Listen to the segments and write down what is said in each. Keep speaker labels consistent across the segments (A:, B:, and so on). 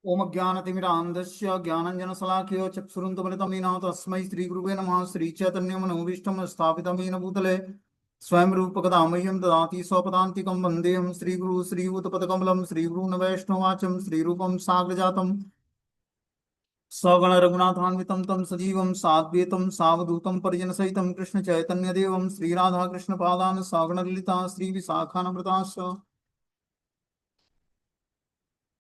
A: ओम ज्ञानतिमिरान्धस्य ज्ञानञ्जनशलाकया चक्षुरुन्मिलितं येन तस्मै श्रीगुरुवे नमः। श्रीचैतन्यमनोभीष्टं स्थापितं येन भूतले स्वयं रूपकदा मह्यं ददाति स्वपदान्तिकं वन्देऽहं श्रीगुरु श्रीयुतपदकमलं श्रीगुरून् वैष्णवाचं श्रीरूपं साग्रजातं सगण रघुनाथान्वितं तं सजीवं साद्वैतं सावधूतं परिजनसहितं कृष्णचैतन्यदेवं श्रीराधाकृष्णपादान् सागणललिता श्रीविशाखान्विताश्च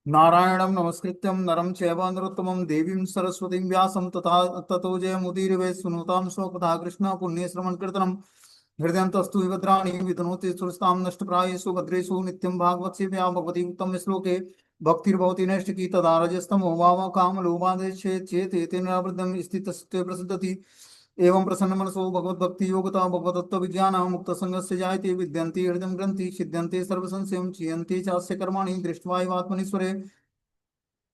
A: नारायणं नमस्कृत्यं नरं चैव नरोत्तमं देवीं सरस्वतीं व्यासं तथा ततो जयमुदीरवे सुनोतां स्वकथा कृष्ण पुण्यश्रवणकीर्तनं हृदयन्तस्तु विभद्राणि वितनोति सुरस्तां नष्टप्रायेषु भद्रेषु नित्यं भागवतसेव्या भगवती उत्तम श्लोके भक्तिर्भवति नैष्टिकी तदा रजस्तमो वाम कामलोपादेशेत् चेत् एतेन निरावृतं स्थितस्ते प्रसिद्धति एवं प्रसन्न मनसो भगवद्भक्ति योगता भगवतत्व विज्ञान मुक्त संगस्य जायते विद्यन्ते हृदय ग्रंथि छिद्यन्ते सर्वसंशयं चीयन्ते चास्य कर्माणि दृष्ट्वा एवात्मनीश्वरे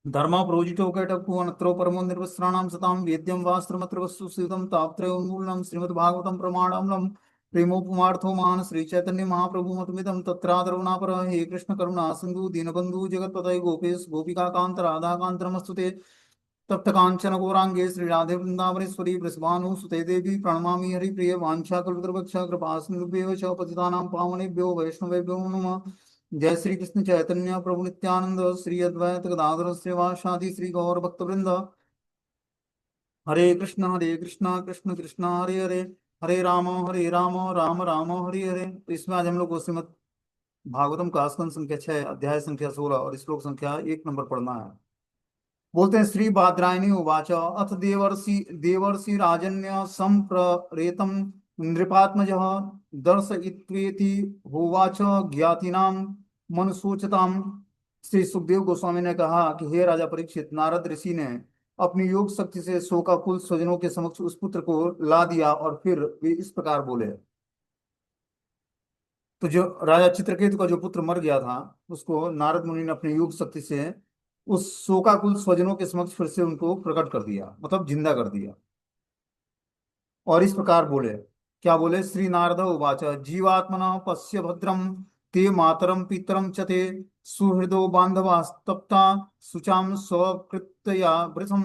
A: धर्म प्रोजितो कैटभुवनत्रो परमो निर्वस्त्राणां सतां वेद्यं वास्त्रमत्र वस्तु स्थितं तापत्रयोन्मूलनं श्रीमद्भागवतं प्रमाणामलं प्रेमोपमार्थो महान् श्रीचैतन्य महाप्रभु मतमिदं तत्रादरुणापर हे कृष्ण करुणा सिन्धु दीनबन्धु जगत्पतये गोपेश गोपिकान्त राधाकान्त नमस्तुते तप्त कांचन गौरांगे श्री राधे वृंदावनेश्वरी वृषभानुसुते देवी प्रणमामि हरिप्रिय वाञ्छाकल्पतरुभ्यश्च कृपासिन्धुभ्यः च पतितानां पावनेभ्यो वैष्णवेभ्यो नमः। जय श्री कृष्ण चैतन्य प्रभु नित्यानंद श्री अद्वैत गदाधर श्रीवासादि श्री गौर भक्तवृंद। हरे कृष्ण कृष्ण कृष्ण हरे हरे, हरे राम राम राम हरे हरे। तो इसमें आज हम लोग को श्रीमद् भागवतम का स्कंद संख्या 6 अध्याय संख्या 16 और श्लोक संख्या 1 नंबर पढ़ना है। बोलते हैं श्री बादरायणी उवाच अथ देवर्षि राजन्य संप्रेतम नृपात्मज दर्शयित्वेति होवाच ज्ञातिनां मनुसूचताम। श्री सुखदेव गोस्वामी ने कहा कि हे राजा परीक्षित, नारद ऋषि ने अपनी योग शक्ति से शोकाकुल स्वजनों के समक्ष उस पुत्र को ला दिया और फिर वे इस प्रकार बोले। तो जो राजा चित्रकेतु का जो पुत्र मर गया था उसको नारद मुनि ने अपनी योग शक्ति से उस शोकाकुल स्वजनों के समक्ष फिर से उनको प्रकट कर दिया, मतलब जिंदा कर दिया। और इस प्रकार बोले, क्या बोले? श्री नारद उवाच जीवात्मना पश्य भद्रम ते मातरम पितरम च ते सुहृदो बांधवास्तप्ता शुचाम स्वकृतया वृथम।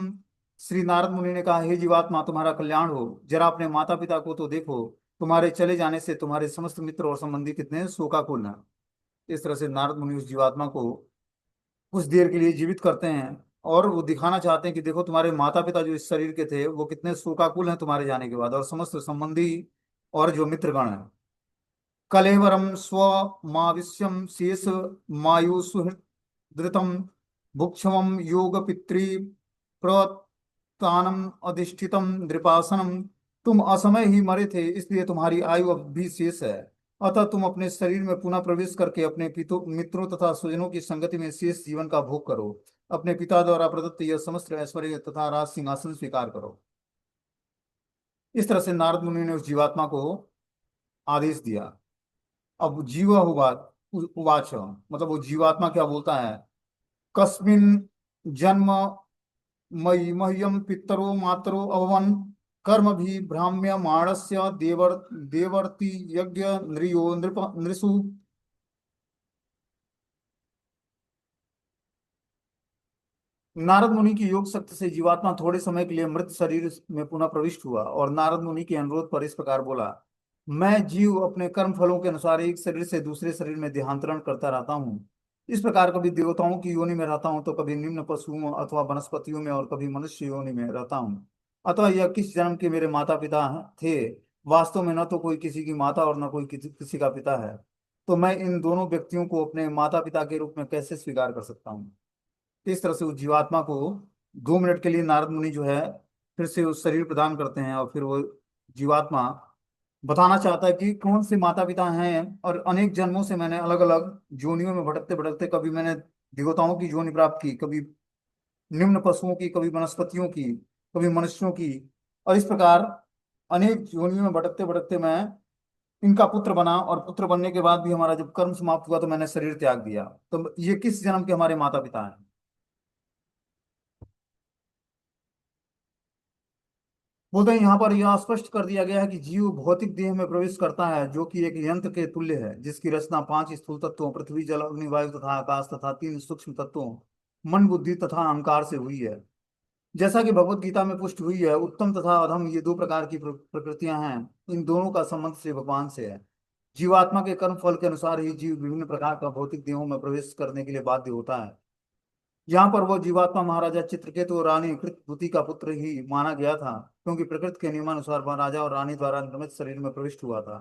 A: श्री नारद मुनि ने कहा, हे जीवात्मा, तुम्हारा कल्याण हो, जरा अपने माता पिता को तो देखो, तुम्हारे चले जाने से तुम्हारे समस्त मित्र और संबंधी कितने शोकाकुल हैं। इस तरह से नारद मुनि उस जीवात्मा को कुछ देर के लिए जीवित करते हैं और वो दिखाना चाहते हैं कि देखो तुम्हारे माता पिता जो इस शरीर के थे वो कितने शोकाकुल हैं तुम्हारे जाने के बाद, और समस्त संबंधी और जो मित्रगण हैं। कलेवरम स्व माविश्यम शेष मायु सुहृदृतम भुक्षमम योग पितृ प्रतानम अधिष्ठितम नृपासनम। तुम असमय ही मरे थे, इसलिए तुम्हारी आयु अब भी शेष है। अतः तुम अपने शरीर में पुनः प्रवेश करके अपने मित्रों तथा स्वजनों की संगति में शेष जीवन का भोग करो। अपने पिता द्वारा प्रदत्त यह समस्त ऐश्वर्य तथा राज सिंहासन स्वीकार करो। इस तरह से नारद मुनि ने उस जीवात्मा को आदेश दिया। अब जीव हुआ उवाच, मतलब वो जीवात्मा क्या बोलता है? कस्मिन जन्म मयि मह्यम पितरो मातरो अभवन कर्म भी भ्राम्य माणस्य देवर्ति यज्ञ नृयो नृप नृषु। नारद मुनि की योग शक्ति से जीवात्मा थोड़े समय के लिए मृत शरीर में पुनः प्रविष्ट हुआ और नारद मुनि के अनुरोध पर इस प्रकार बोला, मैं जीव अपने कर्म फलों के अनुसार एक शरीर से दूसरे शरीर में देहांतरण करता रहता हूँ। इस प्रकार कभी देवताओं की योनि में रहता हूँ तो कभी निम्न पशुओं अथवा वनस्पतियों में और कभी मनुष्य योनि में रहता हूँ। अतः यह किस जन्म के मेरे माता पिता थे, वास्तव में न तो कोई किसी की माता और न कोई किसी का पिता है, तो मैं इन दोनों व्यक्तियों को अपने माता पिता के रूप में कैसे स्वीकार कर सकता हूँ। इस तरह से उस जीवात्मा को 2 मिनट के लिए नारद मुनि जो है फिर से उस शरीर प्रदान करते हैं और फिर वो जीवात्मा बताना चाहता है कि कौन से माता पिता हैं, और अनेक जन्मों से मैंने अलग अलग जोनियों में भटकते भटकते कभी मैंने देवताओं की जोनि प्राप्त की, कभी निम्न पशुओं की, कभी वनस्पतियों की, कभी मनुष्यों की, और इस प्रकार अनेक जोनियों में भटकते भटकते मैं इनका पुत्र बना, और पुत्र बनने के बाद भी हमारा जब कर्म समाप्त हुआ तो मैंने शरीर त्याग दिया। तो ये किस जन्म के हमारे माता पिता हैं? बोलते हैं यहाँ पर यह स्पष्ट कर दिया गया है कि जीव भौतिक देह में प्रवेश करता है जो कि एक यंत्र के तुल्य है, जिसकी रचना 5 स्थूल तत्वों पृथ्वी जल अग्नि वायु तथा आकाश तथा 3 सूक्ष्म तत्वों मन बुद्धि तथा अहंकार से हुई है। जैसा कि भगवत गीता में पुष्ट हुई है, उत्तम तथा अधम ये दो प्रकार की प्रकृतियां हैं। इन दोनों का संबंध श्री भगवान से है। जीवात्मा के कर्म फल के अनुसार ही जीव विभिन्न प्रकार का भौतिक देहों में प्रवेश करने के लिए बाध्य होता है। यहाँ पर वो जीवात्मा महाराजा चित्रकेतु और रानी कृतवती का पुत्र ही माना गया था, क्योंकि प्रकृति के नियमानुसार वह राजा और रानी द्वारा निर्मित शरीर में प्रविष्ट हुआ था।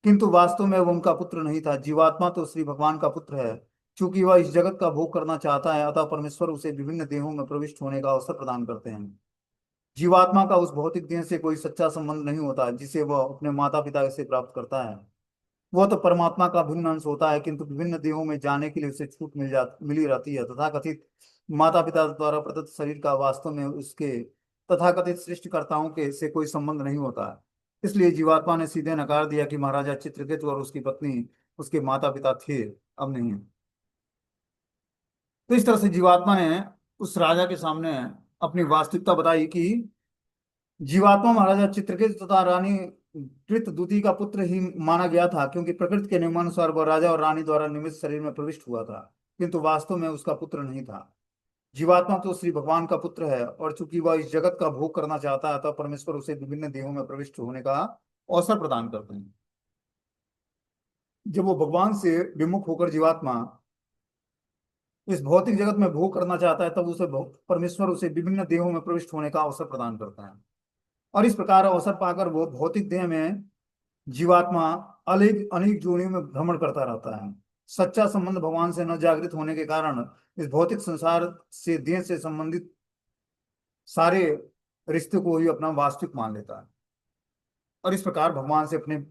A: किंतु वास्तव में वो उनका पुत्र नहीं था। जीवात्मा तो श्री भगवान का पुत्र है। चूंकि वह इस जगत का भोग करना चाहता है, अतः परमेश्वर उसे विभिन्न देहों में प्रविष्ट होने का अवसर प्रदान करते हैं। जीवात्मा का उस भौतिक देह से कोई सच्चा संबंध नहीं होता जिसे वह अपने माता पिता से प्राप्त करता है। वह तो परमात्मा का भिन्न अंश होता है, किंतु विभिन्न देहों में जाने के लिए उसे छूट मिली रहती है। तथाकथित माता पिता द्वारा प्रदत्त शरीर का वास्तव में उसके तथाकथित सृष्टिकर्ताओं के से कोई संबंध नहीं होता है। इसलिए जीवात्मा ने सीधे नकार दिया कि महाराजा चित्रकेतु और उसकी पत्नी उसके माता पिता थे, अब नहीं है। तो इस तरह से जीवात्मा ने उस राजा के सामने अपनी वास्तविकता बताई कि जीवात्मा महाराजा चित्रकेतु तथा रानी कृतदूती का पुत्र ही माना गया था, क्योंकि प्रकृति के नियमानुसार वह राजा और रानी द्वारा निर्मित शरीर में प्रविष्ट हुआ था, किंतु वास्तव में उसका पुत्र नहीं था। जीवात्मा तो श्री भगवान का पुत्र है, और चूंकि वह इस जगत का भोग करना चाहता है, तब परमेश्वर उसे विभिन्न देहों में प्रविष्ट होने का अवसर प्रदान करते हैं। जब वो भगवान से विमुख होकर जीवात्मा इस भौतिक जगत में भोग करना चाहता है, तब परमेश्वर उसे विभिन्न देहों में प्रविष्ट होने का अवसर प्रदान करता है। और इस प्रकार अवसर पाकर वो भौतिक देह में जीवात्मा अनेक अनेक जोनियों में भ्रमण करता रहता है। सच्चा संबंध भगवान से न जागृत होने के कारण इस भौतिक संसार से देह से संबंधित सारे रिश्ते को ही अपना वास्तविक मान लेता है, और इस प्रकार भगवान से अपने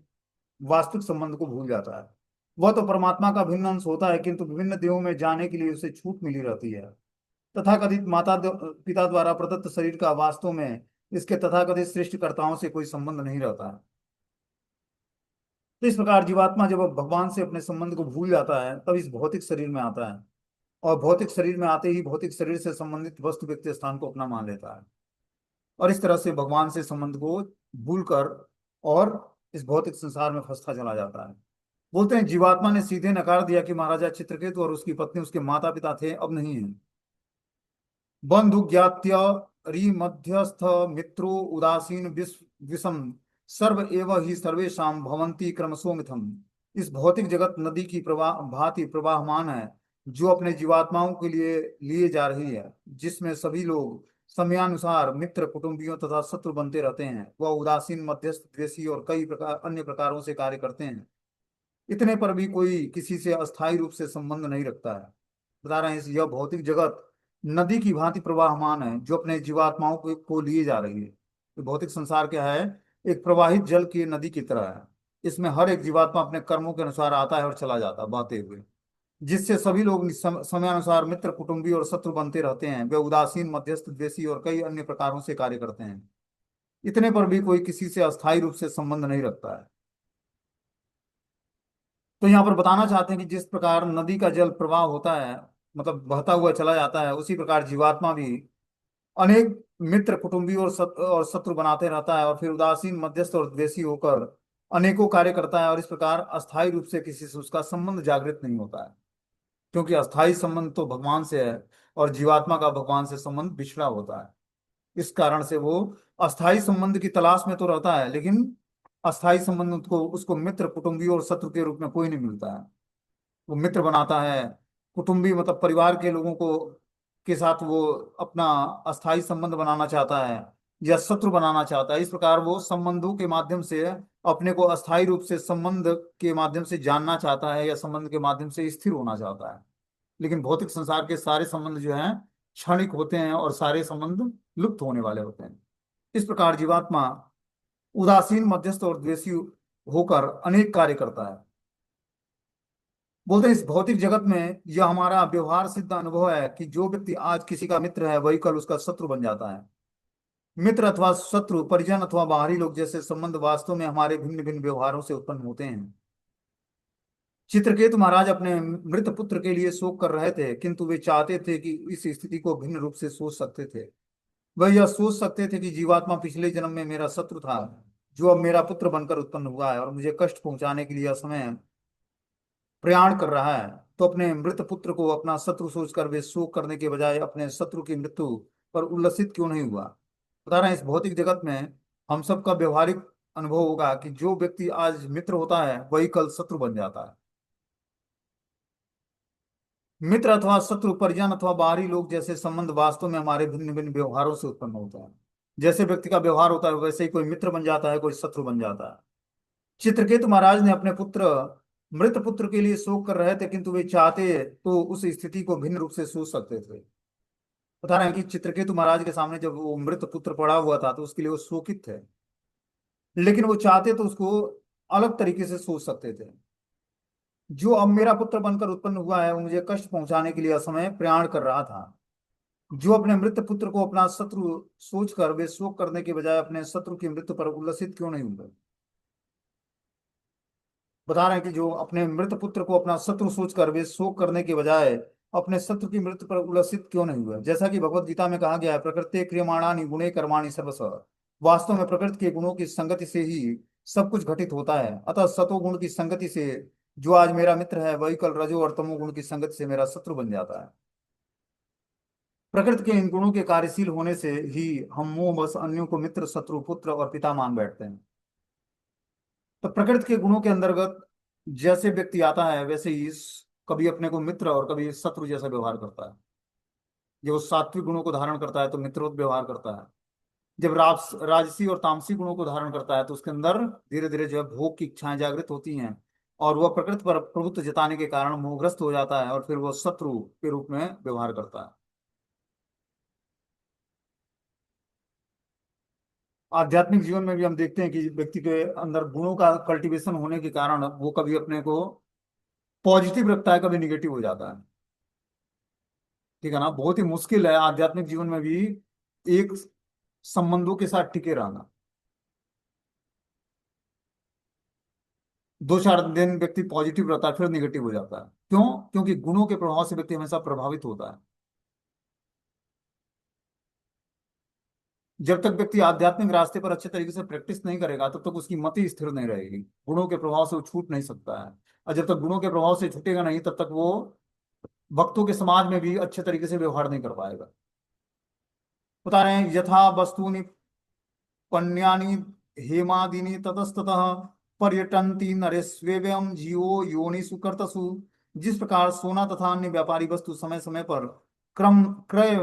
A: वास्तविक संबंध को भूल जाता है। वह तो परमात्मा का भिन्न अंश होता है, किंतु विभिन्न देहों में जाने के लिए उसे छूट मिली रहती है। तथाकथित पिता द्वारा प्रदत्त शरीर का वास्तव में इसके तथाकथित सृष्टिकर्ताओं से कोई संबंध नहीं रहता है। तो इस प्रकार जीवात्मा जब भगवान से अपने संबंध को भूल जाता है, तब इस भौतिक शरीर में आता है, और भौतिक शरीर में आते ही भौतिक शरीर से संबंधित वस्तु व्यक्ति स्थान को अपना मान लेता है, और इस तरह से भगवान से संबंध को भूलकर और इस भौतिक संसार में फंसता चला जाता है। बोलते हैं जीवात्मा ने सीधे नकार दिया कि महाराजा चित्रकेतु और उसकी पत्नी उसके माता पिता थे, अब नहीं है। बंधु ज्ञात्य रि मध्यस्थ मित्रो उदासीन विषम सर्व एव ही सर्वेशा भवंती क्रमशो मिथम। इस भौतिक जगत नदी की प्रवाह भांति प्रवाहमान है, जो अपने जीवात्माओं के लिए लिए जा रही है, जिसमें सभी लोग समयानुसार मित्र कुटुंबियों तथा शत्रु बनते रहते हैं। वह उदासीन मध्यस्थ द्वेषी और कई प्रकार अन्य प्रकारों से कार्य करते हैं। इतने पर भी कोई किसी से अस्थायी रूप से संबंध नहीं रखता है। बता रहे हैं यह भौतिक जगत नदी की भांति प्रवाहमान है, जो अपने जीवात्माओं को लिए जा रही है। तो भौतिक संसार क्या है? एक प्रवाहित जल की नदी की तरह है। इसमें हर एक जीवात्मा अपने कर्मों के अनुसार आता है और चला जाता है बहते हुए, जिससे सभी लोग समयानुसार मित्र कुटुंबी और शत्रु बनते रहते हैं। वे उदासीन मध्यस्थ द्वेषी और कई अन्य प्रकारों से कार्य करते हैं। इतने पर भी कोई किसी से अस्थायी रूप से संबंध नहीं रखता है। तो यहाँ पर बताना चाहते हैं कि जिस प्रकार नदी का जल प्रवाह होता है, मतलब बहता हुआ चला जाता है, उसी प्रकार जीवात्मा भी अनेक मित्र कुटुंबी और शत्रु बनाते रहता है, और फिर उदासीन मध्यस्थ और द्वेषी होकर अनेकों कार्य करता है, और इस प्रकार अस्थायी रूप से किसी से उसका संबंध जागृत नहीं होता है। क्योंकि अस्थायी संबंध तो भगवान से है, और जीवात्मा का भगवान से संबंध बिछड़ा होता है। इस कारण से वो अस्थायी संबंध की तलाश में तो रहता है, लेकिन अस्थायी संबंध को उसको मित्र कुटुंबी और शत्रु के रूप में कोई नहीं मिलता है। वो मित्र बनाता है, कुटुंबी मतलब परिवार के लोगों को के साथ वो अपना अस्थायी संबंध बनाना चाहता है, या शत्रु बनाना चाहता है। इस प्रकार वो संबंधों के माध्यम से अपने को अस्थायी रूप से संबंध के माध्यम से जानना चाहता है, या संबंध के माध्यम से स्थिर होना चाहता है। लेकिन भौतिक संसार के सारे संबंध जो हैं क्षणिक होते हैं, और सारे संबंध लुप्त होने वाले होते हैं। इस प्रकार जीवात्मा उदासीन मध्यस्थ और द्वेषी होकर अनेक कार्य करता है। बोलते हैं इस भौतिक जगत में यह हमारा व्यवहार सिद्ध अनुभव है कि जो व्यक्ति आज किसी का मित्र है, वही कल उसका शत्रु बन जाता है। मित्र अथवा शत्रु, परिजन अथवा बाहरी लोग जैसे संबंध वास्तव में हमारे भिन्न भिन्न व्यवहारों से उत्पन्न होते हैं। चित्रकेतु महाराज अपने मृत पुत्र के लिए शोक कर रहे थे, किंतु वे चाहते थे कि इस स्थिति को भिन्न रूप से सोच सकते थे। वह यह सोच सकते थे कि जीवात्मा पिछले जन्म में मेरा शत्रु था, जो अब मेरा पुत्र बनकर उत्पन्न हुआ है, और मुझे कष्ट पहुंचाने के लिए असमय प्रयाण कर रहा है, तो अपने मृत पुत्र को अपना शत्रु सोचकर वे शोक करने के बजाय अपने शत्रु की मृत्यु पर उल्लसित क्यों नहीं हुआ। बता रहे हैं इस भौतिक जगत में हम सबका व्यवहारिक अनुभव होगा कि जो व्यक्ति आज मित्र होता है वही कल शत्रु बन जाता है। मित्र अथवा शत्रु, परिजन अथवा बाहरी लोग जैसे संबंध वास्तव में हमारे भिन्न भिन्न व्यवहारों से उत्पन्न होता है। जैसे व्यक्ति का व्यवहार होता है वैसे ही कोई मित्र बन जाता है, कोई शत्रु बन जाता है। चित्रकेतु महाराज ने अपने पुत्र, मृत पुत्र के लिए शोक कर रहे थे, किंतु वे चाहते तो उस स्थिति को भिन्न रूप से सोच सकते थे। बता रहे हैं कि चित्रकेतु महाराज के सामने जब वो मृत पुत्र पड़ा हुआ था तो उसके लिए वो शोकित थे, लेकिन वो चाहते तो उसको अलग तरीके से सोच सकते थे। जो अब मेरा पुत्र बनकर उत्पन्न हुआ है वो मुझे कष्ट पहुंचाने के लिए असमय प्रयाण कर रहा था। जो अपने मृत पुत्र को अपना शत्रु सोचकर वे शोक करने के बजाय अपने शत्रु की मृत्यु पर उल्लसित क्यों नहीं हुए। बता रहे हैं कि जो अपने मृत पुत्र को अपना शत्रु सोचकर वे शोक करने के बजाय अपने शत्रु की मृत्यु पर उल्लसित क्यों नहीं हुए। जैसा कि भगवत गीता में कहा गया है, प्रकृति क्रियमाणानि गुणे कर्माणि सर्वस्व। वास्तव में प्रकृति के गुणों की संगति से ही सब कुछ घटित होता है। अतः सतो गुण की संगति से जो आज मेरा मित्र है वही कल रजो और तमो गुण की संगति से मेरा शत्रु बन जाता है। प्रकृति के इन गुणों के कार्यशील होने से ही हम मोह बस अन्यों को मित्र, शत्रु, पुत्र और पिता मान बैठते हैं। तो प्रकृति के गुणों के अंतर्गत जैसे व्यक्ति आता है वैसे ही कभी अपने को मित्र और कभी शत्रु जैसा व्यवहार करता है। जब वो सात्विक गुणों को धारण करता है तो मित्रोत व्यवहार करता है। जब राजसी और तामसी गुणों को धारण करता है तो उसके अंदर धीरे धीरे जो है भोग की इच्छाएं जागृत होती हैं, और वह प्रकृति पर प्रभुत्व जताने के कारण मोहग्रस्त हो जाता है और फिर वह शत्रु के रूप में व्यवहार करता है। आध्यात्मिक जीवन में भी हम देखते हैं कि व्यक्ति के अंदर गुणों का कल्टीवेशन होने के कारण वो कभी अपने को पॉजिटिव रखता है, कभी निगेटिव हो जाता है। ठीक है ना, बहुत ही मुश्किल है आध्यात्मिक जीवन में भी एक संबंधों के साथ टिके रहना। 2-4 दिन व्यक्ति पॉजिटिव रहता है फिर निगेटिव हो जाता है। क्यों? क्योंकि गुणों के प्रभाव से व्यक्ति हमेशा प्रभावित होता है। जब तक व्यक्ति आध्यात्मिक रास्ते पर अच्छे तरीके से प्रैक्टिस नहीं करेगा तब तक उसकी मति स्थिर नहीं रहेगी। गुणों के प्रभाव से वो छूट नहीं सकता है, और जब तक गुणों के प्रभाव से छूटेगा नहीं तब तक वो भक्तों के समाज में भी अच्छे तरीके से व्यवहार नहीं कर पाएगा। बता रहे हैं यथा वस्तुनि पण्यानि हेमादीनि ततस्ततः पर्यटन्ति नरेष्वेवं जीवो योनिषु कर्तसु। जिस प्रकार सोना तथा अन्य व्यापारी वस्तु समय समय पर क्रम क्रय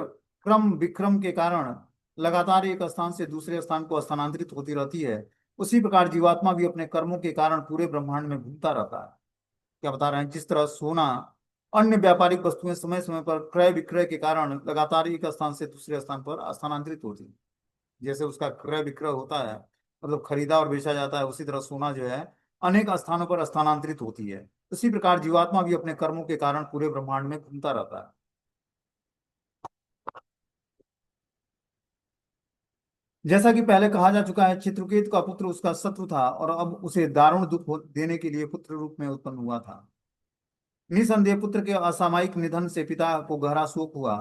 A: क्रम विक्रम के कारण लगातार एक स्थान से दूसरे स्थान को स्थानांतरित होती रहती है, उसी प्रकार जीवात्मा भी अपने कर्मों के कारण पूरे ब्रह्मांड में घूमता रहता है। क्या बता रहे हैं, जिस तरह सोना अन्य व्यापारिक वस्तुएं समय समय पर क्रय विक्रय के कारण लगातार एक स्थान से दूसरे स्थान पर स्थानांतरित होती है, जैसे उसका क्रय विक्रय होता है मतलब खरीदा और बेचा जाता है, उसी तरह सोना जो है अनेक स्थानों पर स्थानांतरित होती है। उसी प्रकार जीवात्मा भी अपने कर्मों के कारण पूरे ब्रह्मांड में घूमता रहता है। जैसा कि पहले कहा जा चुका है, चित्रकेतु का पुत्र उसका शत्रु था और अब उसे दारुण दुख देने के लिए पुत्र रूप में उत्पन्न हुआ था। निसंदेह पुत्र के असामयिक निधन से पिता को गहरा शोक हुआ।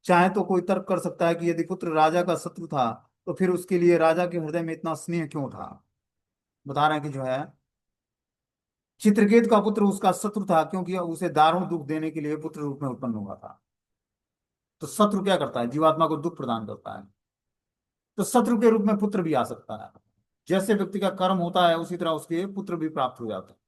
A: चाहे तो कोई तर्क कर सकता है कि यदि पुत्र राजा का शत्रु था तो फिर उसके लिए राजा के हृदय में इतना स्नेह क्यों था। बता रहे हैं कि जो है चित्रकेतु का पुत्र उसका शत्रु था क्योंकि उसे दारुण दुख देने के लिए पुत्र रूप में उत्पन्न हुआ था। तो शत्रु क्या करता है? जीवात्मा को दुख प्रदान करता है। तो शत्रु के रूप में पुत्र भी आ सकता है। जैसे व्यक्ति का कर्म होता है उसी तरह उसके पुत्र भी प्राप्त हो जाते हैं।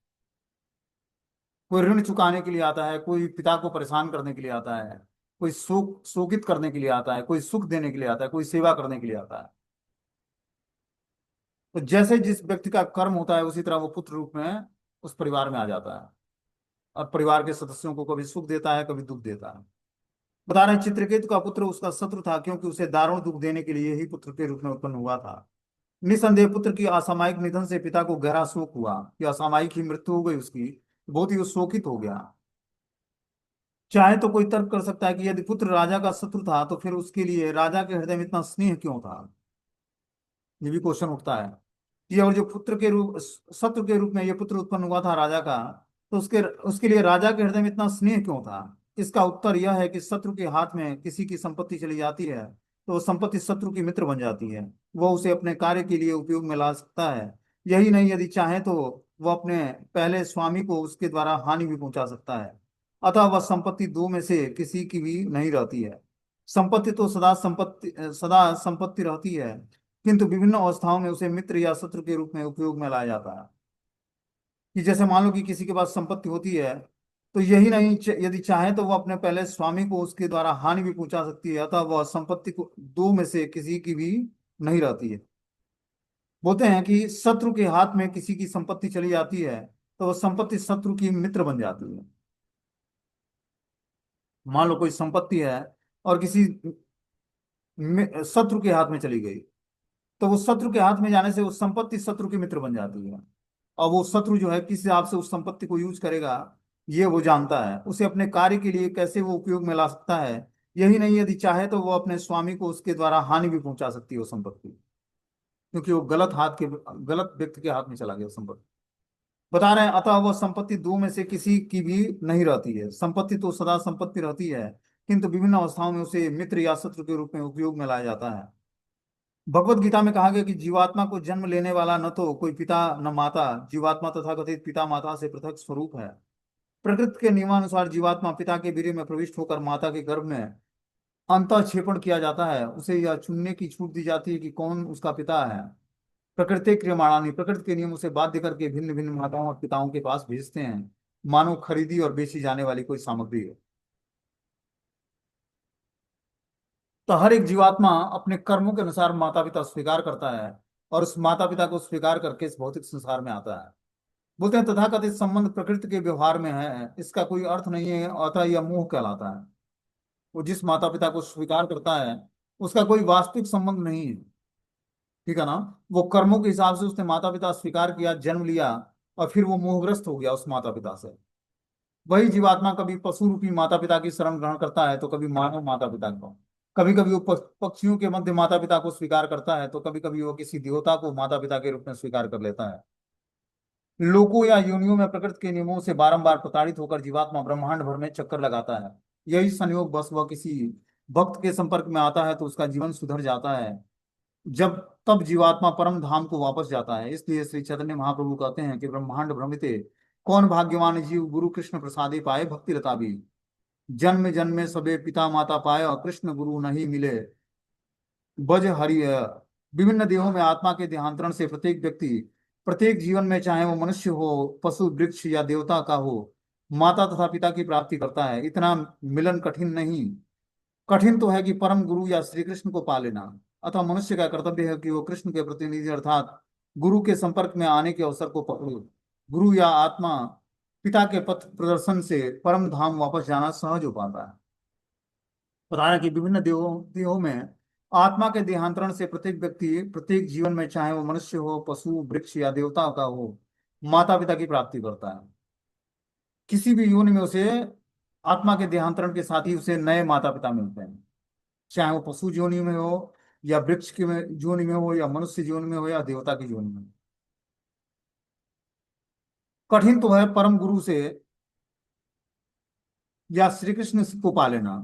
A: कोई ऋण चुकाने के लिए आता है, कोई पिता को परेशान करने के लिए आता है, कोई शोकित करने के लिए आता है, कोई सुख देने के लिए आता है, कोई सेवा करने के लिए आता है। तो जैसे जिस व्यक्ति का कर्म होता है उसी तरह वो पुत्र रूप में उस परिवार में आ जाता है, और परिवार के सदस्यों को कभी सुख देता है कभी दुख देता है। बता रहे हैं चित्रकेतु का पुत्र उसका शत्रु था क्योंकि उसे दारुण दुख देने के लिए ही पुत्र के रूप में उत्पन्न हुआ था। निसंदेह पुत्र की असामयिक निधन से पिता को गहरा शोक हुआ कि असामयिक ही मृत्यु हो गई उसकी। बहुत ही वो शोकित हो गया। चाहे तो कोई तर्क कर सकता है कि यदि पुत्र राजा का शत्रु था तो फिर उसके लिए राजा के हृदय में इतना स्नेह क्यों था। ये भी क्वेश्चन उठता है कि और जो पुत्र के रूप शत्रु के रूप में ये पुत्र उत्पन्न हुआ था राजा का, तो उसके उसके लिए राजा के हृदय में इतना स्नेह क्यों था। इसका उत्तर यह है कि शत्रु के हाथ में किसी की संपत्ति चली जाती है तो वो संपत्ति शत्रु की मित्र बन जाती है। वह उसे अपने कार्य के लिए उपयोग में ला सकता है, यही नहीं, यदि चाहे तो वह अपने पहले स्वामी को उसके द्वारा हानि भी पहुंचा सकता है। अतः वह संपत्ति दो में से किसी की भी नहीं रहती है। संपत्ति तो सदा संपत्ति रहती है, किंतु विभिन्न अवस्थाओं में उसे मित्र या शत्रु के रूप में उपयोग में लाया जाता है। कि जैसे मान लो कि किसी के पास संपत्ति होती है, तो यही नहीं, यदि चाहे तो वह अपने पहले स्वामी को उसके द्वारा हानि भी पहुंचा सकती है। अतः वह संपत्ति को दो में से किसी की भी नहीं रहती है। बोलते हैं कि शत्रु के हाथ में किसी की संपत्ति चली जाती है, तो वह संपत्ति शत्रु की मित्र बन जाती है। मान लो कोई संपत्ति है और किसी शत्रु के हाथ में चली गई, तो वो शत्रु के हाथ में जाने से वो संपत्ति शत्रु की मित्र बन जाती है। और वो शत्रु जो है किस हिसाब से उस संपत्ति को यूज करेगा, ये वो जानता है। उसे अपने कार्य के लिए कैसे वो उपयोग में ला सकता है। यही नहीं, यदि चाहे तो वो अपने स्वामी को उसके द्वारा हानि भी पहुंचा सकती है वो संपत्ति, क्योंकि वो गलत व्यक्ति के हाथ में चला गया संपत्ति। बता रहे हैं, अतः वह संपत्ति दो में से किसी की भी नहीं रहती है। संपत्ति तो सदा संपत्ति रहती है, किंतु विभिन्न अवस्थाओं में उसे मित्र या शत्रु के रूप में उपयोग में लाया जाता है। भगवत गीता में कहा गया कि जीवात्मा को जन्म लेने वाला न तो कोई पिता न माता, जीवात्मा तथा कथित पिता माता से पृथक स्वरूप है। प्रकृति के नियमानुसार जीवात्मा पिता के वीर्य में प्रविष्ट होकर माता के गर्भ में अंतःक्षेपण किया जाता है। उसे यह चुनने की छूट दी जाती है कि कौन उसका पिता है। प्रकृति क्रियमाणानी, प्रकृति के नियम उसे बाध्य करके भिन्न भिन्न माताओं और पिताओं के पास भेजते हैं, मानो खरीदी और बेची जाने वाली कोई सामग्री है। तो हर एक जीवात्मा अपने कर्मों के अनुसार माता पिता स्वीकार करता है, और उस माता पिता को स्वीकार करके इस भौतिक संसार में आता है। बोलते हैं तथाकथित संबंध प्रकृति के व्यवहार में है, इसका कोई अर्थ नहीं है, अतः यह मोह कहलाता है। वो जिस माता पिता को स्वीकार करता है, उसका कोई वास्तविक संबंध नहीं है। ठीक है ना। वो कर्मों के हिसाब से उसने माता पिता स्वीकार किया, जन्म लिया, और फिर वो मोहग्रस्त हो गया उस माता पिता से। वही जीवात्मा कभी पशु रूपी माता पिता की शरण ग्रहण करता है, तो कभी मानव माता पिता को। कभी कभी वो पक्षियों के मध्य माता पिता को स्वीकार करता है, तो कभी कभी वो किसी देवता को माता पिता के रूप में स्वीकार कर लेता है। लोकों या योनियों में प्रकृति के नियमों से बारंबार प्रताड़ित होकर जीवात्मा ब्रह्मांड भर में चक्कर लगाता है। यही संयोग बस वह किसी भक्त के संपर्क में आता है तो उसका जीवन सुधर जाता है। जब तब जीवात्मा परम धाम को वापस जाता है। इसलिए श्री चैतन्य महाप्रभु कहते हैं कि ब्रह्मांड भ्रमिते कौन भाग्यवान जीव गुरु कृष्ण प्रसादे पाए भक्ति रता भी। जन्म जन्मे सबे पिता माता पाए और कृष्ण गुरु नहीं मिले बज हरि। विभिन्न देहों में आत्मा के देहांतरण से प्रत्येक व्यक्ति प्रत्येक जीवन में, चाहे वो मनुष्य हो, पशु, वृक्ष या देवता का हो, माता तथा पिता की प्राप्ति करता है। इतना मिलन कठिन नहीं, कठिन तो है कि परम गुरु या श्री कृष्ण को पा लेना। अतः मनुष्य का कर्तव्य है कि वो कृष्ण के प्रतिनिधि अर्थात गुरु के संपर्क में आने के अवसर को पकड़े। गुरु या आत्मा पिता के पथ प्रदर्शन से परम धाम वापस जाना सहज हो पाता है। बताया कि विभिन्न देहों में आत्मा के देहांतरण से प्रत्येक व्यक्ति प्रत्येक जीवन में, चाहे वो मनुष्य हो, पशु, वृक्ष या देवता का हो, माता पिता की प्राप्ति करता है। किसी भी योनि में उसे आत्मा के देहांतरण के साथ ही उसे नए माता पिता मिलते हैं, चाहे वो पशु योनि में हो, या वृक्ष की योनि में हो, या मनुष्य योनि में हो, या देवता की योनि में। कठिन तो है परम गुरु से या श्री कृष्ण को पा लेना।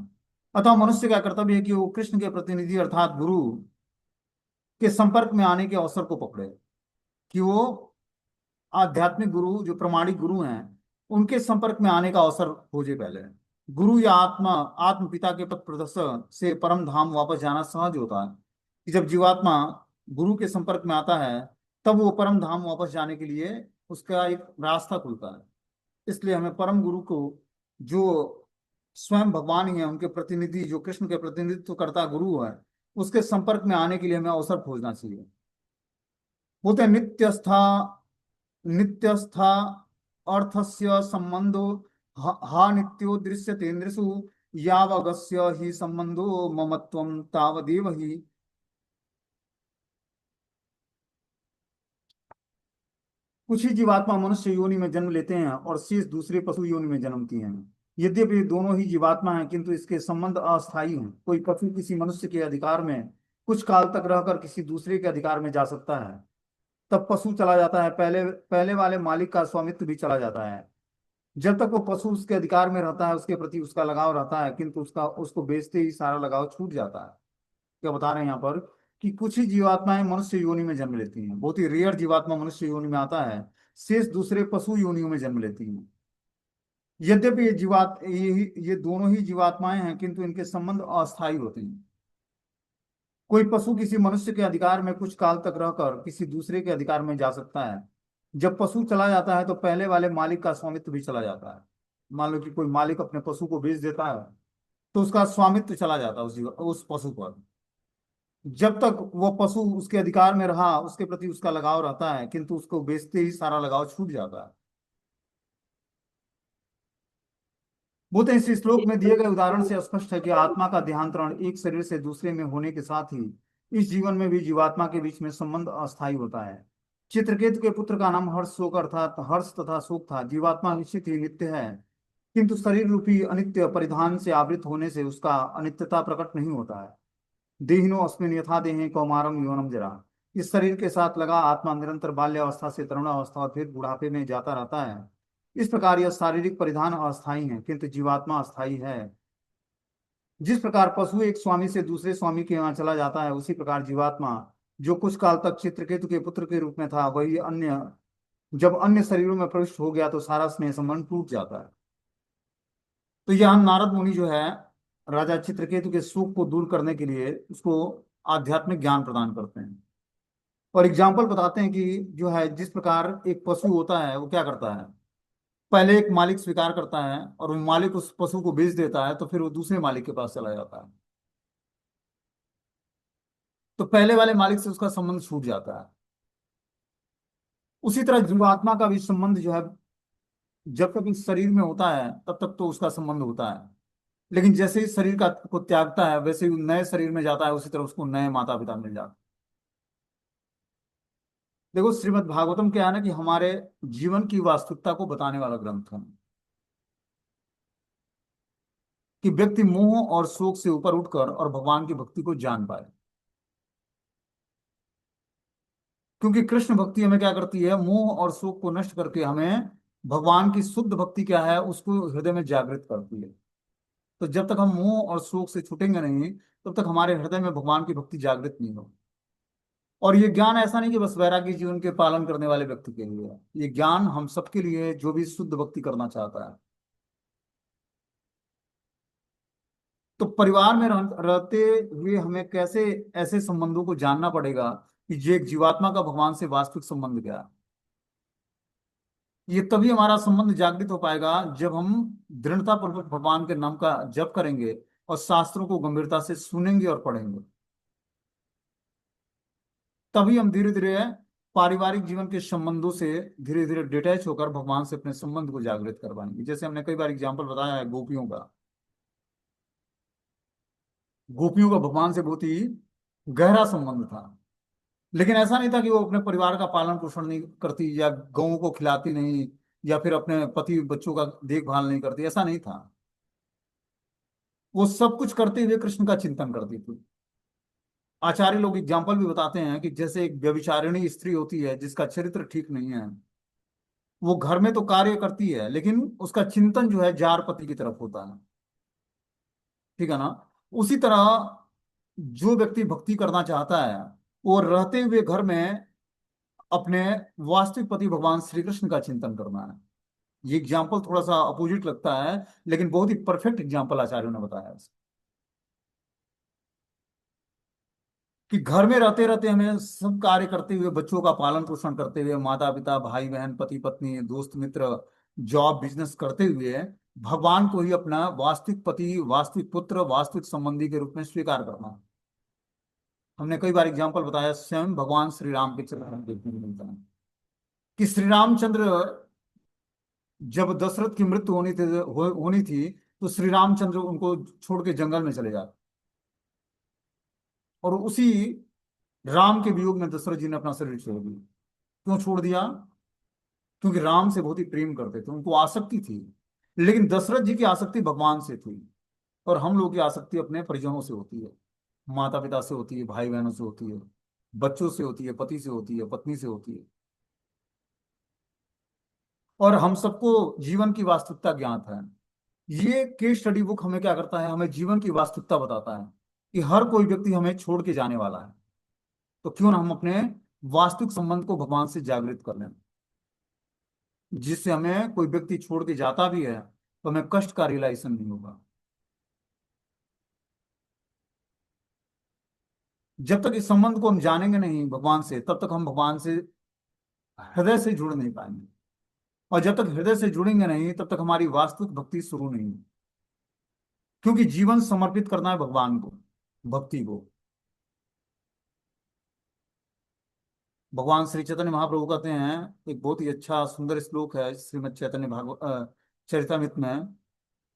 A: अतः मनुष्य का कर्तव्य है कि वो कृष्ण के प्रतिनिधि अर्थात गुरु के संपर्क में आने के अवसर को पकड़े। कि वो आध्यात्मिक गुरु, जो प्रमाणिक गुरु हैं, उनके संपर्क में आने का अवसर खोजे पहले। गुरु या आत्म पिता के पथ प्रदर्शन से परम धाम वापस जाना सहज होता है। कि जब जीवात्मा गुरु के संपर्क में आता है, तब वो परम धाम वापस जाने के लिए उसका एक रास्ता खुलता है। इसलिए हमें परम गुरु को, जो स्वयं भगवान ही है, उनके प्रतिनिधि, जो कृष्ण के प्रतिनिधित्व करता गुरु है, उसके संपर्क में आने के लिए हमें अवसर खोजना चाहिए। बोलते हैं नित्यस्था अर्थस्य संबंधो हा नित्यो दृश्यते नृषु यावगस्य ही संबंधो ममत्वं तावदेव ही। कुछ ही जीवात्मा मनुष्य योनि में जन्म लेते हैं और शेष दूसरे पशु योनि में जन्मती हैं। यद्यपि ये दोनों ही जीवात्मा हैं, किंतु इसके संबंध अस्थायी हैं। कोई पशु किसी मनुष्य के अधिकार में कुछ काल तक रहकर किसी दूसरे के अधिकार में जा सकता है, तब पशु चला जाता है, पहले पहले वाले मालिक का स्वामित्व भी चला जाता है। जब तक वो पशु उसके अधिकार में रहता है, उसके प्रति उसका लगाव रहता है, किंतु उसको बेचते ही सारा लगाव छूट जाता है। क्या बता रहे हैं यहाँ पर कि कुछ ही जीवात्माएं मनुष्य योनि में जन्म लेती हैं, बहुत ही रेयर जीवात्मा मनुष्य योनि में आता है, शेष दूसरे पशु योनियों में जन्म लेती हैं। यद्यपि ये दोनों ही जीवात्माएं हैं, किंतु इनके संबंध अस्थायी होते हैं। कोई पशु किसी मनुष्य के अधिकार में कुछ काल तक रहकर किसी दूसरे के अधिकार में जा सकता है। जब पशु चला जाता है तो पहले वाले मालिक का स्वामित्व भी चला जाता है। मान लो कि कोई मालिक अपने पशु को बेच देता है, तो उसका स्वामित्व चला जाता है उस पशु पर। जब तक वो पशु उसके अधिकार में रहा, उसके प्रति उसका लगाव रहता है, किंतु उसको बेचते ही सारा लगाव छूट जाता है। बुद्ध इस श्लोक में दिए गए उदाहरण से स्पष्ट है कि आत्मा का देहांतरण एक शरीर से दूसरे में होने के साथ ही इस जीवन में भी जीवात्मा के बीच में संबंध अस्थायी होता है। चित्रकेतु के पुत्र का नाम हर्ष शोक अर्थात हर्ष तथा शोक था। जीवात्मा निश्चित ही नित्य है, किंतु शरीर रूपी अनित्य परिधान से आवृत होने से उसका अनित्यता प्रकट नहीं होता है। देहिनो अस्मिन् यथा देहे कौमारम यौनम जरा। इस शरीर के साथ लगा आत्मा निरंतर बाल्यावस्था से तरुणावस्था और फिर बुढ़ापे में जाता रहता है। इस प्रकार यह शारीरिक परिधान अस्थायी है, किंतु जीवात्मा अस्थायी है। जिस प्रकार पशु एक स्वामी से दूसरे स्वामी के यहाँ चला जाता है, उसी प्रकार जीवात्मा जो कुछ काल तक चित्रकेतु के पुत्र के रूप में था, वही अन्य जब अन्य शरीरों में प्रविष्ट हो गया तो सारा स्नेह संबंध टूट जाता है। तो यहाँ नारद मुनि जो है राजा चित्रकेतु के शोक को दूर करने के लिए उसको आध्यात्मिक ज्ञान प्रदान करते हैं और एग्जाम्पल बताते हैं कि जो है जिस प्रकार एक पशु होता है वो क्या करता है, पहले एक मालिक स्वीकार करता है और वो मालिक उस पशु को बेच देता है, तो फिर वो दूसरे मालिक के पास चला जाता है। तो पहले वाले मालिक से उसका संबंध छूट जाता है। उसी तरह जीवात्मा का भी संबंध जो है जब तक इस शरीर में होता है तब तक तो उसका संबंध होता है, लेकिन जैसे ही शरीर का को त्यागता है वैसे ही नए शरीर में जाता है, उसी तरह उसको नए माता पिता मिल जाते हैं। देखो श्रीमद् भागवतम क्या है ना कि हमारे जीवन की वास्तविकता को बताने वाला ग्रंथ है, कि व्यक्ति मोह और शोक से ऊपर उठकर और भगवान की भक्ति को जान पाए। क्योंकि कृष्ण भक्ति हमें क्या करती है, मोह और शोक को नष्ट करके हमें भगवान की शुद्ध भक्ति क्या है उसको हृदय में जागृत करती है। तो जब तक हम मोह और शोक से छूटेंगे नहीं, तब तक हमारे हृदय में भगवान की भक्ति जागृत नहीं होगी। और ये ज्ञान ऐसा नहीं कि बस वैरागी जीवन के पालन करने वाले व्यक्ति के लिए है, ये ज्ञान हम सबके लिए है, जो भी शुद्ध भक्ति करना चाहता है। तो परिवार में रहते हुए हमें कैसे ऐसे संबंधों को जानना पड़ेगा कि जो एक जीवात्मा का भगवान से वास्तविक संबंध क्या है। ये तभी हमारा संबंध जागृत हो पाएगा जब हम दृढ़ता पूर्वक भगवान के नाम का जप करेंगे और शास्त्रों को गंभीरता से सुनेंगे और पढ़ेंगे। तभी हम धीरे धीरे पारिवारिक जीवन के संबंधों से धीरे धीरे डिटैच होकर भगवान से अपने संबंध को जागृत कर पाएंगे। जैसे हमने कई बार एग्जाम्पल बताया है गोपियों का। गोपियों का भगवान से बहुत ही गहरा संबंध था, लेकिन ऐसा नहीं था कि वो अपने परिवार का पालन पोषण नहीं करती या गौओं को खिलाती नहीं या फिर अपने पति बच्चों का देखभाल नहीं करती, ऐसा नहीं था। वो सब कुछ करते हुए कृष्ण का चिंतन करती थी। आचार्य लोग एग्जाम्पल भी बताते हैं कि जैसे एक व्यभिचारिणी स्त्री होती है जिसका चरित्र ठीक नहीं है, वो घर में तो कार्य करती है लेकिन उसका चिंतन जो है जार पति की तरफ होता है। ठीक है ना। उसी तरह जो व्यक्ति भक्ति करना चाहता है वो रहते हुए घर में अपने वास्तविक पति भगवान श्री कृष्ण का चिंतन करना है। ये एग्जाम्पल थोड़ा सा अपोजिट लगता है, लेकिन बहुत ही परफेक्ट एग्जाम्पल आचार्यों ने बताया है। कि घर में रहते रहते हमें सब कार्य करते हुए, बच्चों का पालन पोषण करते हुए, माता पिता भाई बहन पति पत्नी दोस्त मित्र जॉब बिजनेस करते हुए भगवान को ही अपना वास्तविक पति वास्तविक पुत्र वास्तविक संबंधी के रूप में स्वीकार करना। हमने कई बार एग्जाम्पल बताया, स्वयं भगवान श्री राम के चरित्र में देखने को मिलता है कि श्री रामचंद्र जब दशरथ की मृत्यु होनी थी तो श्री रामचंद्र उनको छोड़ के जंगल में चले जाते, और उसी राम के वियोग में दशरथ जी ने अपना शरीर छोड़ दिया। क्यों छोड़ दिया? क्योंकि राम से बहुत ही प्रेम करते थे, उनको आसक्ति थी। लेकिन दशरथ जी की आसक्ति भगवान से थी, और हम लोग की आसक्ति अपने परिजनों से होती है, माता पिता से होती है, भाई बहनों से होती है, बच्चों से होती है, पति से होती है, पत्नी से होती है। और हम सबको जीवन की वास्तविकता ज्ञात है। ये केस स्टडी बुक हमें क्या करता है, हमें जीवन की वास्तविकता बताता है कि हर कोई व्यक्ति हमें छोड़ के जाने वाला है। तो क्यों ना हम अपने वास्तविक संबंध को भगवान से जागृत कर लें, जिससे हमें कोई व्यक्ति छोड़ के जाता भी है तो हमें कष्ट का रियलाइजेशन नहीं होगा। जब तक इस संबंध को हम जानेंगे नहीं भगवान से, तब तक हम भगवान से हृदय से जुड़ नहीं पाएंगे। और जब तक हृदय से जुड़ेंगे नहीं, तब तक हमारी वास्तविक भक्ति शुरू नहीं होगी। क्योंकि जीवन समर्पित करना है भगवान को, भक्ति को। भगवान श्री चैतन्य महाप्रभु कहते हैं, एक बहुत ही अच्छा सुंदर श्लोक है श्रीमद् चैतन्य भागवत चरितमृत में,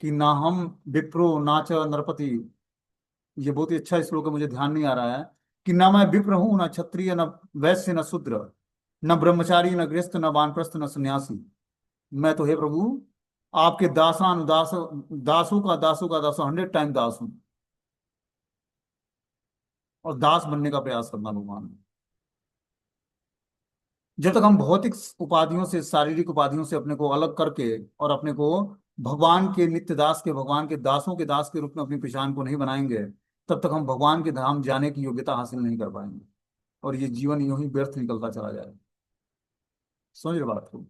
A: कि ना हम विप्रो ना च नरपति। ये बहुत ही अच्छा श्लोक है, मुझे ध्यान नहीं आ रहा है। कि ना मैं विप्र हूं, ना क्षत्रिय, न वैश्य, न शूद्र, न ब्रह्मचारी, न गृहस्थ, न वानप्रस्थ, न सन्यासी। मैं तो हे प्रभु आपके दासानुदास, दासों का दासों, 100 टाइम दास हूं। और दास बनने का प्रयास करना भगवान। जब तक हम भौतिक उपाधियों से, शारीरिक उपाधियों से अपने को अलग करके और अपने को भगवान के नित्य दास के, भगवान के दासों के दास के रूप में अपनी पहचान को नहीं बनाएंगे, तब तक हम भगवान के धाम जाने की योग्यता हासिल नहीं कर पाएंगे। और ये जीवन यूं ही व्यर्थ निकलता चला जाएगा। समझ रहे बात को?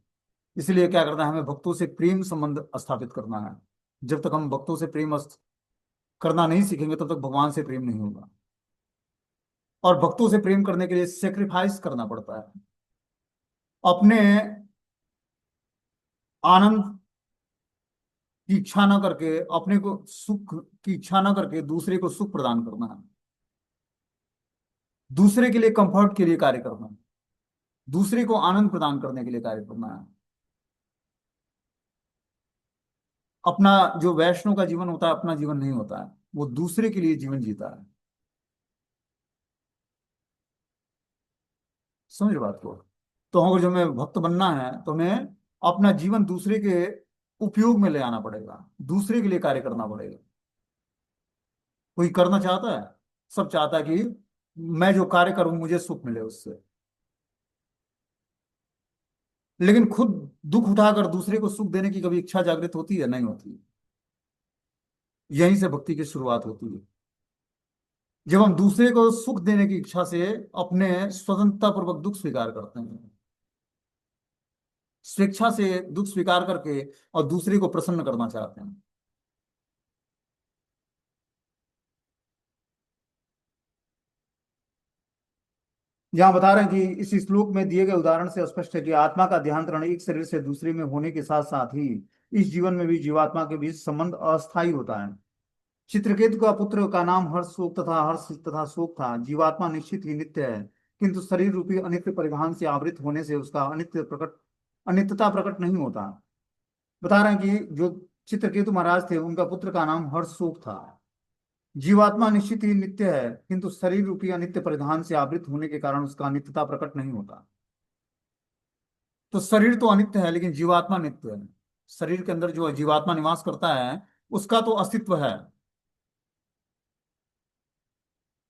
A: इसलिए क्या करना है, हमें भक्तों से प्रेम संबंध स्थापित करना है। जब तक हम भक्तों से प्रेम करना नहीं सीखेंगे, तब तक भगवान से प्रेम नहीं होगा। और भक्तों से प्रेम करने के लिए सेक्रीफाइस करना पड़ता है। अपने आनंद की इच्छा ना करके, अपने को सुख की इच्छा ना करके दूसरे को सुख प्रदान करना है। दूसरे के लिए कंफर्ट के लिए कार्य करना है। दूसरे को आनंद प्रदान करने के लिए कार्य करना है। अपना जो वैष्णव का जीवन होता है, अपना जीवन नहीं होता है, वो दूसरे के लिए जीवन जीता है। समझ बात को? तो अगर जो हमें भक्त बनना है, तो हमें अपना जीवन दूसरे के उपयोग में ले आना पड़ेगा, दूसरे के लिए कार्य करना पड़ेगा। कोई करना चाहता है? सब चाहता है कि मैं जो कार्य करूं मुझे सुख मिले उससे। लेकिन खुद दुख उठाकर दूसरे को सुख देने की कभी इच्छा जागृत होती है? नहीं होती। यहीं से भक्ति की शुरुआत होती है। जब हम दूसरे को सुख देने की इच्छा से अपने स्वतंत्रता पूर्वक दुख स्वीकार करते हैं, स्वेच्छा से दुख स्वीकार करके और दूसरे को प्रसन्न करना चाहते हैं। यहाँ बता रहे हैं कि इस श्लोक में दिए गए उदाहरण से स्पष्ट है कि आत्मा का देहांतरण एक शरीर से दूसरे में होने के साथ साथ ही इस जीवन में भी जीवात्मा के बीच संबंध अस्थायी होता है। चित्रकेतु का पुत्र का नाम हर्ष तथा शोक था। जीवात्मा निश्चित ही नित्य है, किंतु शरीर रूपी अनित्य परिधान से आवृत होने से उसका अनित्यता प्रकट नहीं होता। बता रहे हैं कि जो चित्रकेतु महाराज थे, उनका पुत्र का नाम हर्षोक था। जीवात्मा निश्चित ही नित्य है, किंतु शरीर रूपी अनित्य परिधान से आवृत होने के कारण उसका अनित्यता प्रकट नहीं होता। तो शरीर तो अनित्य है, लेकिन जीवात्मा नित्य है। शरीर के अंदर जो जीवात्मा निवास करता है, उसका तो अस्तित्व है।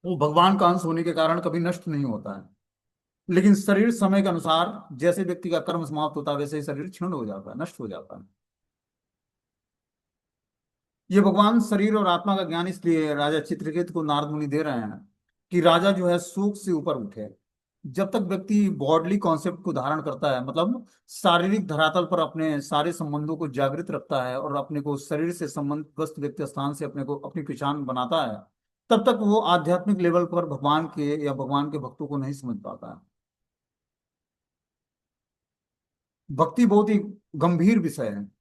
A: वो भगवान का अंश होने के कारण कभी नष्ट नहीं होता है। लेकिन शरीर समय के अनुसार, जैसे व्यक्ति का कर्म समाप्त होता है, वैसे ही शरीर क्षीण हो जाता है, नष्ट हो जाता है। ये भगवान शरीर और आत्मा का ज्ञान इसलिए राजा चित्रकेतु को नारद मुनि दे रहे हैं, कि राजा जो है शोक से ऊपर उठे। जब तक व्यक्ति बॉडली कॉन्सेप्ट को धारण करता है, मतलब शारीरिक धरातल पर अपने सारे संबंधों को जागृत रखता है और अपने को शरीर से संबंधग्रस्त व्यक्ति स्थान से अपने को अपनी पहचान बनाता है, तब तक वो आध्यात्मिक लेवल पर भगवान के या भगवान के भक्तों को नहीं समझ पाता है। भक्ति बहुत ही गंभीर विषय है।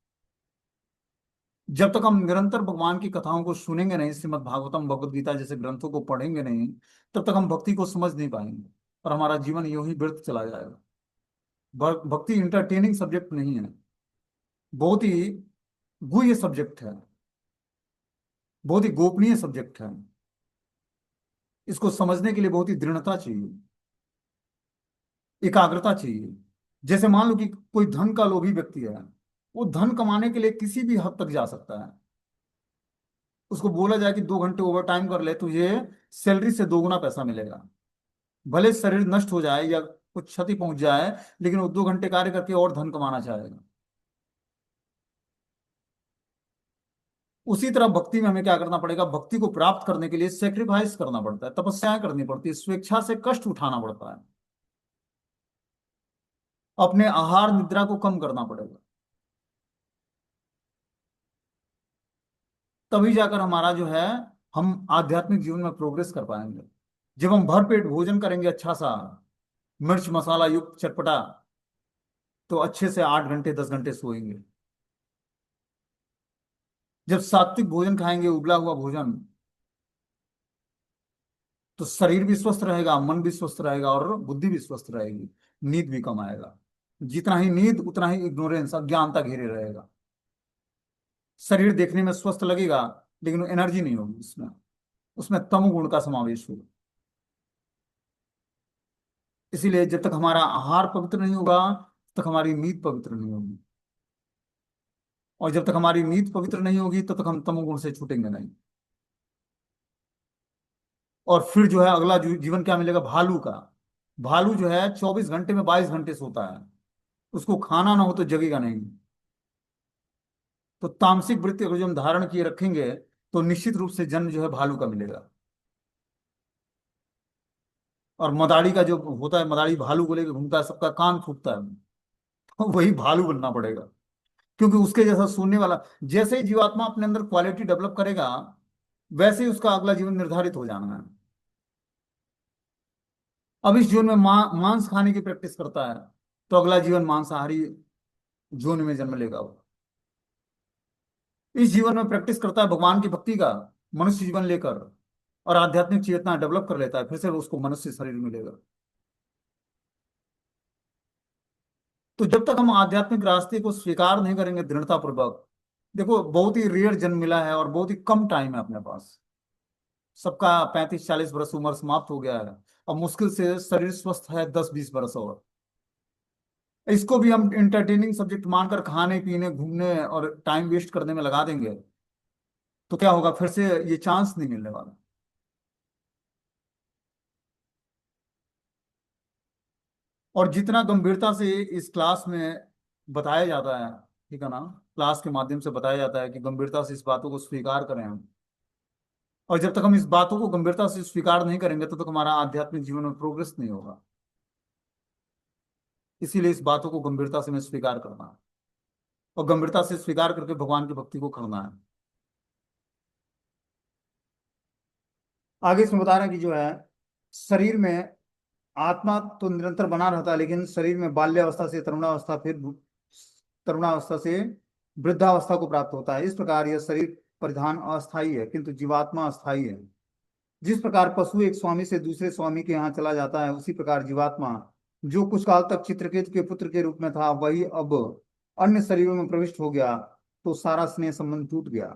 A: जब तक हम निरंतर भगवान की कथाओं को सुनेंगे नहीं, श्रीमद् भागवतम, भगवद गीता जैसे ग्रंथों को पढ़ेंगे नहीं, तब तक हम भक्ति को समझ नहीं पाएंगे। और हमारा जीवन यूं ही व्यर्थ चला जाएगा। भक्ति इंटरटेनिंग सब्जेक्ट नहीं है, बहुत ही गुह्य सब्जेक्ट है, बहुत ही गोपनीय सब्जेक्ट है। इसको समझने के लिए बहुत ही दृढ़ता चाहिए, एकाग्रता चाहिए। जैसे मान लो कि कोई धन का लोभी व्यक्ति है, वो धन कमाने के लिए किसी भी हद तक जा सकता है। उसको बोला जाए कि 2 घंटे ओवर टाइम कर ले, तुझे सैलरी से दोगुना पैसा मिलेगा। भले शरीर नष्ट हो जाए या कुछ क्षति पहुंच जाए, लेकिन वो 2 घंटे कार्य करके और धन कमाना चाहेगा। उसी तरह भक्ति में हमें क्या करना पड़ेगा, भक्ति को प्राप्त करने के लिए सेक्रीफाइस करना पड़ता है, तपस्याएं करनी पड़ती है, स्वेच्छा से कष्ट उठाना पड़ता है, अपने आहार निद्रा को कम करना पड़ेगा, तभी जाकर हमारा जो है, हम आध्यात्मिक जीवन में प्रोग्रेस कर पाएंगे। जब हम भरपेट भोजन करेंगे अच्छा सा, मिर्च मसाला युक्त चटपटा, तो अच्छे से 8 घंटे 10 घंटे सोएंगे। जब सात्विक भोजन खाएंगे, उबला हुआ भोजन, तो शरीर भी स्वस्थ रहेगा, मन भी स्वस्थ रहेगा और बुद्धि भी स्वस्थ रहेगी, नींद भी कम आएगा। जितना ही नींद उतना ही इग्नोरेंस, अज्ञानता घेरे रहेगा। शरीर देखने में स्वस्थ लगेगा लेकिन एनर्जी नहीं होगी उसमें, उसमें तमोगुण का समावेश होगा। इसीलिए जब तक हमारा आहार पवित्र नहीं होगा, तब तक हमारी नींद पवित्र नहीं होगी, और जब तक हमारी नींद पवित्र नहीं होगी तब तक हम तमोगुण से छूटेंगे नहीं। और फिर जो है अगला जीवन क्या मिलेगा, भालू का। भालू जो है 24 घंटे में 22 घंटे सोता है, उसको खाना ना हो तो जगेगा नहीं। तो तामसिक वृत्ति को जो हम धारण किए रखेंगे, तो निश्चित रूप से जन्म जो है भालू का मिलेगा। और मदारी का जो होता है, मदारी भालू को लेकर घूमता है, सबका कान फूकता है, तो वही भालू बनना पड़ेगा। क्योंकि उसके जैसा सुनने वाला, जैसे ही जीवात्मा अपने अंदर क्वालिटी डेवलप करेगा, वैसे ही उसका अगला जीवन निर्धारित हो जाना है। अब इस जीवन में मांस खाने की प्रैक्टिस करता है, तो अगला जीवन मांसाहारी जोन में जन्म लेगा वो। इस जीवन में प्रैक्टिस करता है भगवान की भक्ति का, मनुष्य जीवन लेकर, और आध्यात्मिक चेतना डेवलप कर लेता है, फिर से उसको मनुष्य शरीर मिलेगा। तो जब तक हम आध्यात्मिक रास्ते को स्वीकार नहीं करेंगे दृढ़ता पूर्वक, देखो बहुत ही रेयर जन्म मिला है और बहुत ही कम टाइम है अपने पास। सबका 35 40 वर्ष उम्र समाप्त हो गया है। अब मुश्किल से शरीर स्वस्थ है 10 20 वर्ष और, इसको भी हम इंटरटेनिंग सब्जेक्ट मानकर खाने पीने घूमने और टाइम वेस्ट करने में लगा देंगे, तो क्या होगा, फिर से ये चांस नहीं मिलने वाला। और जितना गंभीरता से इस क्लास में बताया जाता है, ठीक है ना, क्लास के माध्यम से बताया जाता है कि गंभीरता से इस बातों को स्वीकार करें हम। और जब तक हम इस बातों को गंभीरता से स्वीकार नहीं करेंगे तब तक हमारा आध्यात्मिक जीवन में प्रोग्रेस नहीं होगा। इसीलिए इस बातों को गंभीरता से हमें स्वीकार करना है, और गंभीरता से स्वीकार करके भगवान की भक्ति को करना है। आगे इसमें बता रहे हैं कि जो है, शरीर में आत्मा तो निरंतर बना रहता है, लेकिन शरीर में बाल्यावस्था से तरुणावस्था, फिर तरुणावस्था से वृद्धावस्था को प्राप्त होता है। इस प्रकार यह शरीर परिधान अस्थायी है, किंतु जीवात्मा अस्थायी है। जिस प्रकार पशु एक स्वामी से दूसरे स्वामी के यहाँ चला जाता है, उसी प्रकार जीवात्मा, जो कुछ काल तक चित्रकेतु के पुत्र के रूप में था, वही अब अन्य शरीरों में प्रविष्ट हो गया, तो सारा स्नेह संबंध टूट गया।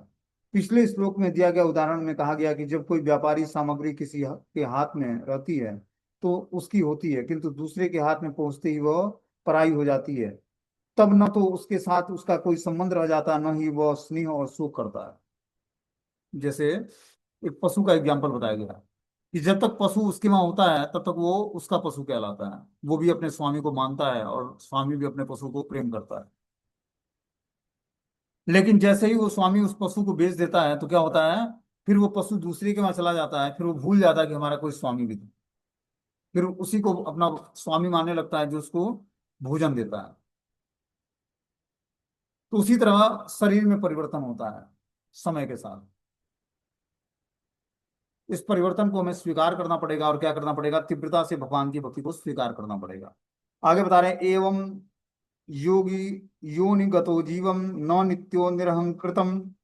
A: पिछले श्लोक में दिया गया उदाहरण में कहा गया कि जब कोई व्यापारी सामग्री किसी के हाथ में रहती है तो उसकी होती है, किंतु दूसरे के हाथ में पहुंचते ही वह पराई हो जाती है। तब न तो उसके साथ उसका कोई संबंध रह जाता, न ही वह स्नेह और शोक करता है। जैसे एक पशु का एग्जाम्पल बताया गया कि जब तक पशु उसके वहां होता है तब तक वो उसका पशु कहलाता है, वो भी अपने स्वामी को मानता है और स्वामी भी अपने पशु को प्रेम करता है। लेकिन जैसे ही वो स्वामी उस पशु को बेच देता है तो क्या होता है, फिर वो पशु दूसरे के वहां चला जाता है, फिर वो भूल जाता है कि हमारा कोई स्वामी भी था, फिर उसी को अपना स्वामी मानने लगता है जो उसको भोजन देता है। तो उसी तरह शरीर में परिवर्तन होता है समय के साथ। इस परिवर्तन को हमें स्वीकार करना पड़ेगा, और क्या करना पड़ेगा, तीव्रता से भगवान की भक्ति को स्वीकार करना पड़ेगा। आगे बता रहे हैं, एवं योगी योनिगतो जीवम न नित्यो निरहंकृतम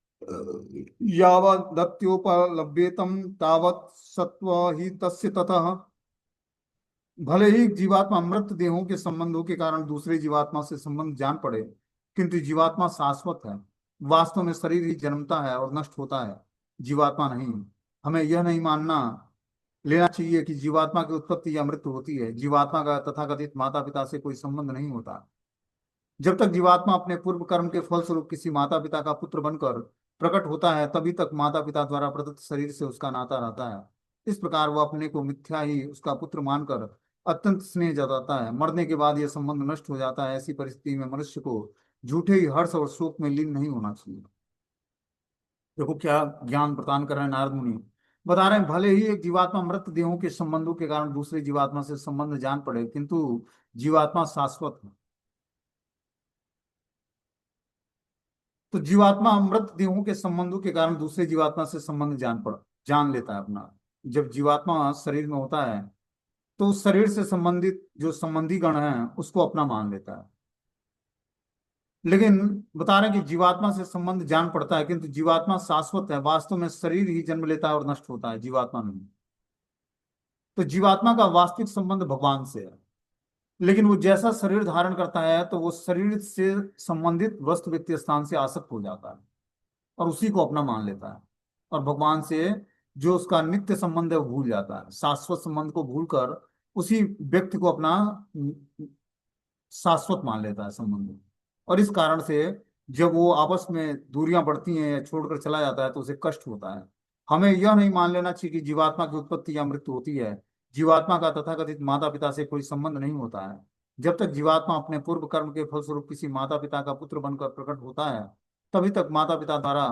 A: यावदत्योपलभ्येतम तावत् सत्व ही तस्य ततः। भले ही जीवात्मा मृत देहों के संबंधों के कारण दूसरे जीवात्मा से संबंध जान पड़े, किंतु जीवात्मा शाश्वत है। वास्तव में शरीर ही जन्मता है और नष्ट होता है, जीवात्मा नहीं। हमें यह नहीं मानना लेना चाहिए कि जीवात्मा की उत्पत्ति या मृत्यु होती है। जीवात्मा का तथाकथित माता पिता से कोई संबंध नहीं होता। जब तक जीवात्मा अपने पूर्व कर्म के फलस्वरूप किसी माता पिता का पुत्र बनकर प्रकट होता है, तभी तक माता पिता द्वारा प्रदत्त शरीर से उसका नाता रहता है। इस प्रकार वह अपने को मिथ्या ही उसका पुत्र मानकर अत्यंत स्नेह जताता है। मरने के बाद यह संबंध नष्ट हो जाता है। ऐसी परिस्थिति में मनुष्य को झूठे ही हर्ष और शोक में लीन नहीं होना चाहिए। देखो क्या ज्ञान प्रदान कर रहे हैं नारद मुनि। बता रहे हैं भले ही एक जीवात्मा मृत देहों के संबंधों के कारण दूसरे जीवात्मा से संबंध जान पड़े, किंतु जीवात्मा शाश्वत है। तो जीवात्मा मृत देहों के संबंधों के कारण दूसरे जीवात्मा से संबंध जान लेता है अपना। जब जीवात्मा शरीर में होता है तो उस शरीर से संबंधित जो संबंधी गण हैं उसको अपना मान लेता है। लेकिन बता रहे हैं कि जीवात्मा से संबंध जान पड़ता है, किंतु जीवात्मा शाश्वत है। वास्तव में शरीर ही जन्म लेता है और नष्ट होता है, जीवात्मा नहीं। तो जीवात्मा का वास्तविक संबंध भगवान से है। लेकिन वो जैसा शरीर धारण करता है तो वो शरीर से संबंधित वस्तु व्यक्ति स्थान से आसक्त हो जाता है और उसी को अपना मान लेता है। और भगवान से जो उसका नित्य संबंध है वो भूल जाता है, शाश्वत संबंध को भूलकर उसी व्यक्ति को अपना शाश्वत मान लेता है संबंध। और इस कारण से जब वो आपस में दूरियां बढ़ती हैं या छोड़कर चला जाता है तो उसे कष्ट होता है। हमें यह नहीं मान लेना चाहिए कि जीवात्मा की उत्पत्ति या मृत्यु होती है। जीवात्मा का तथाकथित माता पिता से कोई संबंध नहीं होता है। जब तक जीवात्मा अपने पूर्व कर्म के फलस्वरूप किसी माता पिता का पुत्र बनकर प्रकट होता है, तभी तक माता पिता द्वारा